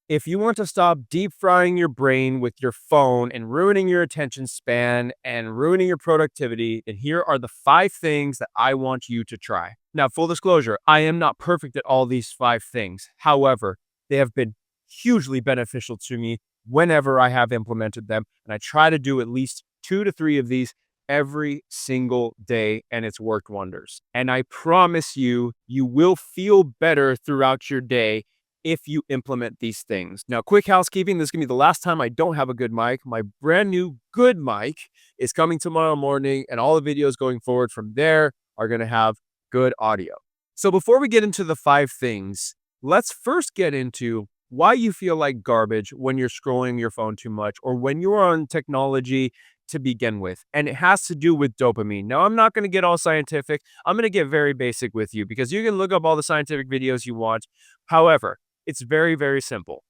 If you want to stop deep frying your brain with your phone and ruining your attention span and ruining your productivity, then here are the 5 things that I want you to try. Now, full disclosure, I am not perfect at all these 5 things. However, they have been hugely beneficial to me whenever I have implemented them. And I try to do at least 2 to 3 of these every single day, and it's worked wonders. And I promise you, you will feel better throughout your day if you implement these things. Now, quick housekeeping. This is going to be the last time I don't have a good mic. My brand new good mic is coming tomorrow morning, and all the videos going forward from there are going to have good audio. So before we get into the 5 things, let's first get into why you feel like garbage when you're scrolling your phone too much or when you're on technology to begin with. And it has to do with dopamine. Now, I'm not going to get all scientific. I'm going to get very basic with you because you can look up all the scientific videos you want. However, it's very, very simple.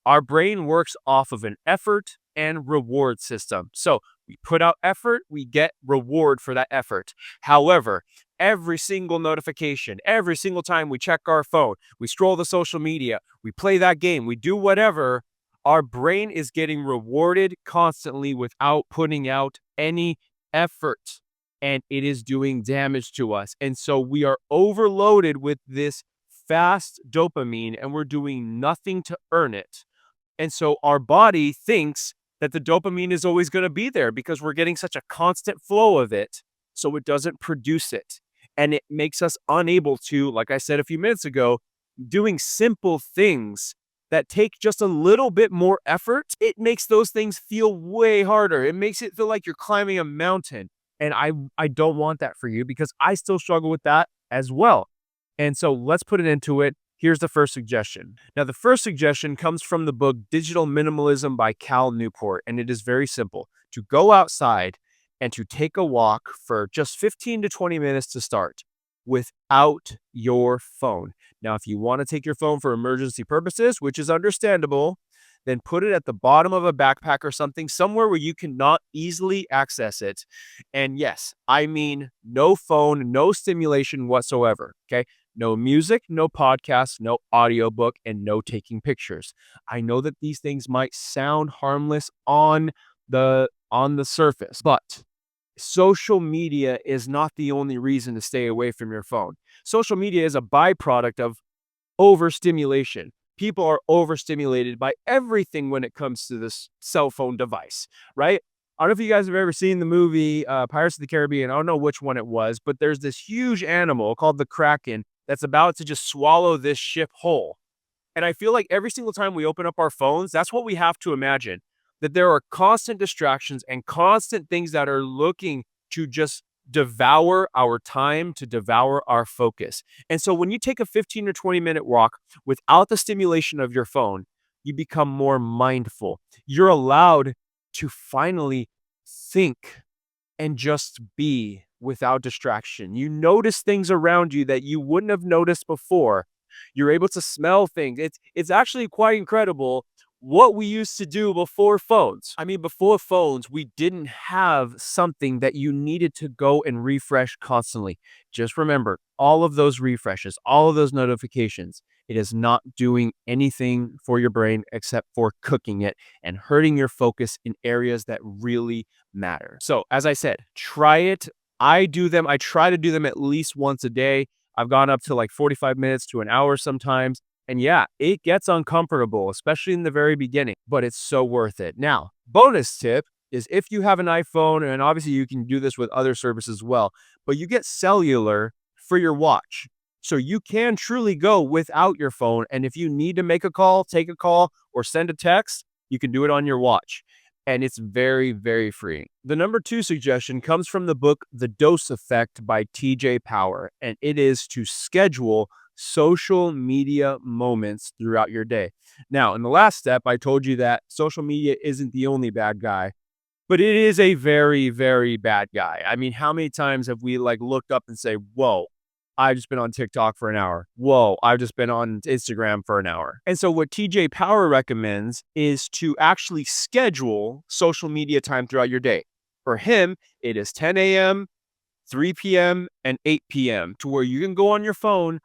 Our brain works off of an effort and reward system. So we put out effort, we get reward for that effort. However, every single notification, every single time we check our phone, we scroll the social media, we play that game, we do whatever, our brain is getting rewarded constantly without putting out any effort. And it is doing damage to us. And so we are overloaded with this fast dopamine and we're doing nothing to earn it. And so our body thinks that the dopamine is always going to be there because we're getting such a constant flow of it. So it doesn't produce it. And it makes us unable to, like I said a few minutes ago, doing simple things that take just a little bit more effort. It makes those things feel way harder. It makes it feel like you're climbing a mountain. And I don't want that for you because I still struggle with that as well. And so let's put it into it. Here's the first suggestion. Now, the first suggestion comes from the book Digital Minimalism by Cal Newport, and it is very simple. To go outside and to take a walk for just 15 to 20 minutes to start without your phone. Now, if you want to take your phone for emergency purposes, which is understandable, then put it at the bottom of a backpack or something, somewhere where you cannot easily access it. And yes, I mean no phone, no stimulation whatsoever, okay? No music, no podcast, no audiobook, and no taking pictures. I know that these things might sound harmless on the surface, but social media is not the only reason to stay away from your phone. Social media is a byproduct of overstimulation. People are overstimulated by everything when it comes to this cell phone device, right? I don't know if you guys have ever seen the movie Pirates of the Caribbean. I don't know which one it was, but there's this huge animal called the Kraken that's about to just swallow this ship whole. And I feel like every single time we open up our phones, that's what we have to imagine, that there are constant distractions and constant things that are looking to just devour our time, to devour our focus. And so when you take a 15 or 20-minute walk without the stimulation of your phone, you become more mindful. You're allowed to finally think and just be without distraction. You notice things around you that you wouldn't have noticed before. You're able to smell things. It's actually quite incredible what we used to do before phones. I mean, before phones, we didn't have something that you needed to go and refresh constantly. Just remember, all of those refreshes, all of those notifications, it is not doing anything for your brain except for cooking it and hurting your focus in areas that really matter. So, as I said, try it. I do them. I try to do them at least once a day. I've gone up to like 45 minutes to an hour sometimes. And yeah, it gets uncomfortable, especially in the very beginning, but it's so worth it. Now, bonus tip is if you have an iPhone, and obviously you can do this with other services as well, but you get cellular for your watch. So you can truly go without your phone. And if you need to make a call, take a call, or send a text, you can do it on your watch. And it's very, very freeing. The number 2 suggestion comes from the book The Dose Effect by TJ Power, and it is to schedule social media moments throughout your day. Now, in the last step, I told you that social media isn't the only bad guy, but it is a very, very bad guy. I mean, how many times have we like looked up and say, whoa, I've just been on TikTok for an hour. Whoa, I've just been on Instagram for an hour. And so what TJ Power recommends is to actually schedule social media time throughout your day. For him, it is 10 a.m., 3 p.m., and 8 p.m. to where you can go on your phone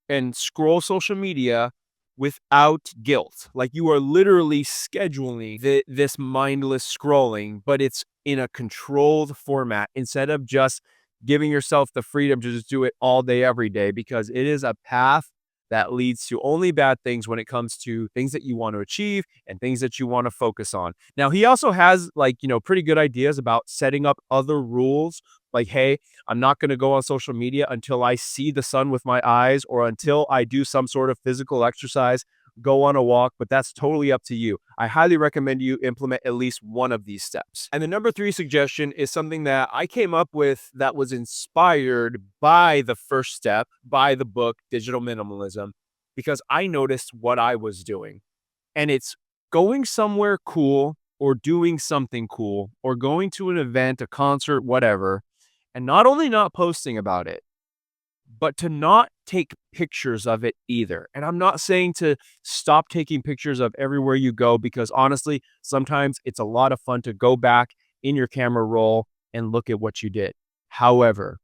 and scroll social media without guilt. Like you are literally scheduling this mindless scrolling, but it's in a controlled format instead of just giving yourself the freedom to just do it all day, every day, because it is a path that leads to only bad things when it comes to things that you want to achieve and things that you want to focus on. Now, he also has pretty good ideas about setting up other rules. Like, hey, I'm not going to go on social media until I see the sun with my eyes or until I do some sort of physical exercise, go on a walk, but that's totally up to you. I highly recommend you implement at least one of these steps. And the number 3 suggestion is something that I came up with that was inspired by the first step, by the book Digital Minimalism, because I noticed what I was doing. And it's going somewhere cool or doing something cool or going to an event, a concert, whatever, and not only not posting about it, but to not take pictures of it either. And I'm not saying to stop taking pictures of everywhere you go, because honestly, sometimes it's a lot of fun to go back in your camera roll and look at what you did. However,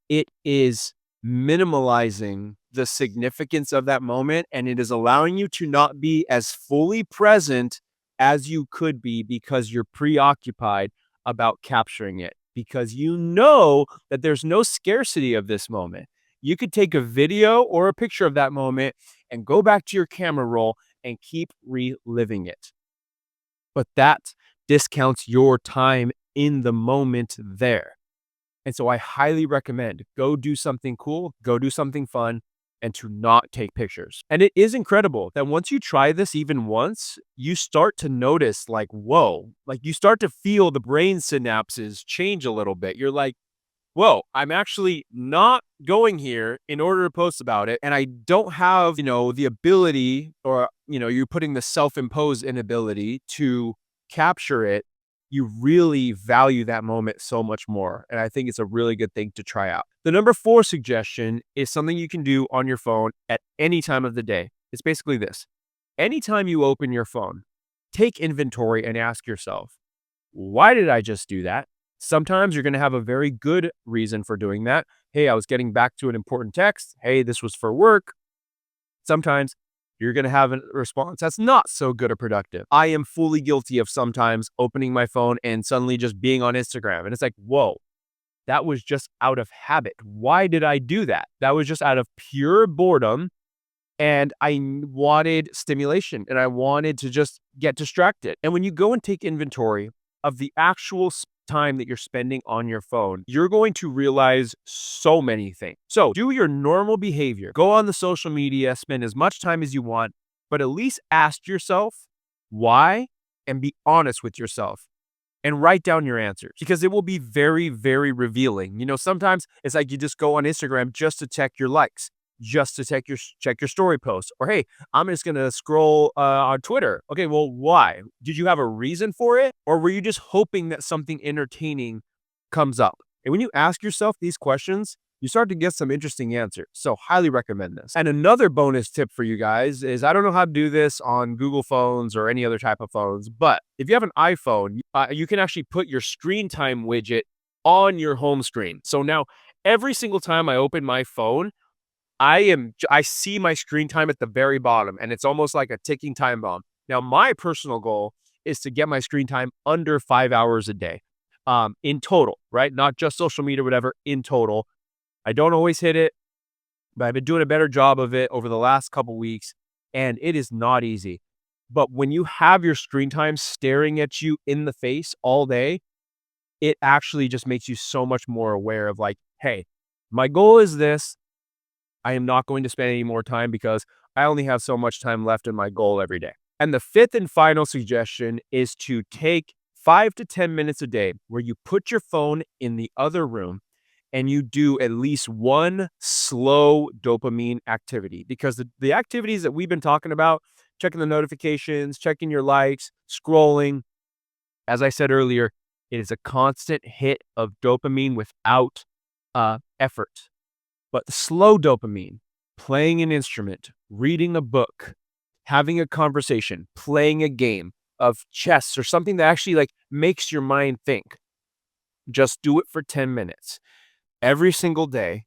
it is minimalizing the significance of that moment, and it is allowing you to not be as fully present as you could be because you're preoccupied about capturing it, because you know that there's no scarcity of this moment. You could take a video or a picture of that moment and go back to your camera roll and keep reliving it. But that discounts your time in the moment there. And so I highly recommend go do something cool, go do something fun, and to not take pictures. And it is incredible that once you try this even once, you start to notice like, whoa, like you start to feel the brain synapses change a little bit. You're like, whoa, I'm actually not going here in order to post about it. And I don't have, the ability or, you're putting the self-imposed inability to capture it. You really value that moment so much more. And I think it's a really good thing to try out. The number 4 suggestion is something you can do on your phone at any time of the day. It's basically this. Anytime you open your phone, take inventory and ask yourself, why did I just do that? Sometimes you're going to have a very good reason for doing that. Hey, I was getting back to an important text. Hey, this was for work. Sometimes you're going to have a response that's not so good or productive. I am fully guilty of sometimes opening my phone and suddenly just being on Instagram. And it's like, whoa, that was just out of habit. Why did I do that? That was just out of pure boredom. And I wanted stimulation and I wanted to just get distracted. And when you go and take inventory of the actual time that you're spending on your phone, you're going to realize so many things. So do your normal behavior. Go on the social media, spend as much time as you want, but at least ask yourself why and be honest with yourself and write down your answers, because it will be very, very revealing. Sometimes it's like you just go on Instagram just to check your likes, just to check your story posts, or hey, I'm just gonna scroll on Twitter. Okay, well, why? Did you have a reason for it, or were you just hoping that something entertaining comes up? And when you ask yourself these questions, you start to get some interesting answers. So highly recommend this. And another bonus tip for you guys is, I don't know how to do this on Google phones or any other type of phones, but if you have an iPhone, you can actually put your screen time widget on your home screen. So now every single time I open my phone, I see my screen time at the very bottom, and it's almost like a ticking time bomb. Now, my personal goal is to get my screen time under 5 hours a day, in total, right? Not just social media, whatever, in total. I don't always hit it, but I've been doing a better job of it over the last couple weeks, and it is not easy. But when you have your screen time staring at you in the face all day, it actually just makes you so much more aware of like, hey, my goal is this. I am not going to spend any more time because I only have so much time left in my goal every day. And the 5th and final suggestion is to take 5 to 10 minutes a day where you put your phone in the other room and you do at least one slow dopamine activity. Because the activities that we've been talking about, checking the notifications, checking your likes, scrolling, as I said earlier, it is a constant hit of dopamine without effort. But slow dopamine, playing an instrument, reading a book, having a conversation, playing a game of chess or something that actually like makes your mind think. Just do it for 10 minutes every single day.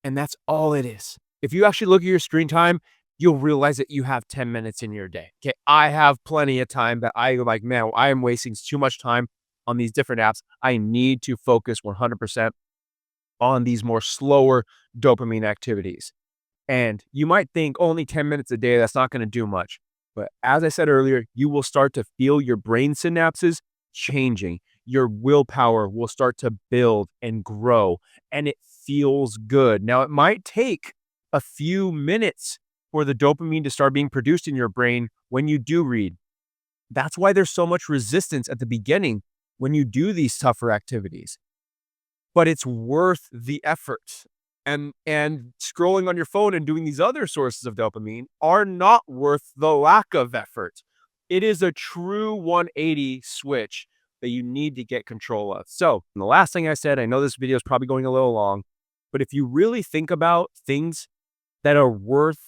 And that's all it is. If you actually look at your screen time, you'll realize that you have 10 minutes in your day. Okay. I have plenty of time that I like, man, I am wasting too much time on these different apps. I need to focus 100% on these more slower dopamine activities. And you might think only 10 minutes a day, that's not going to do much. But as I said earlier, you will start to feel your brain synapses changing. Your willpower will start to build and grow, and it feels good. Now, it might take a few minutes for the dopamine to start being produced in your brain when you do read. That's why there's so much resistance at the beginning when you do these tougher activities, but it's worth the effort. And scrolling on your phone and doing these other sources of dopamine are not worth the lack of effort. It is a true 180 switch that you need to get control of. So, and the last thing I said, I know this video is probably going a little long, but if you really think about things that are worth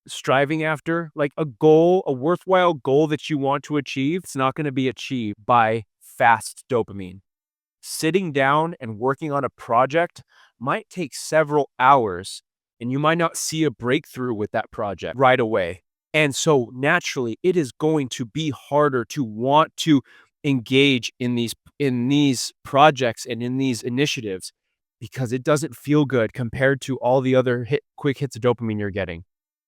striving after, like a goal, a worthwhile goal that you want to achieve, it's not going to be achieved by fast dopamine. Sitting down and working on a project might take several hours, and you might not see a breakthrough with that project right away. And so naturally, it is going to be harder to want to engage in these projects and in these initiatives because it doesn't feel good compared to all the other quick hits of dopamine you're getting.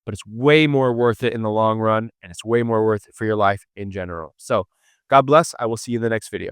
But it's way more worth it in the long run, and it's way more worth it for your life in general. So, God bless. I will see you in the next video.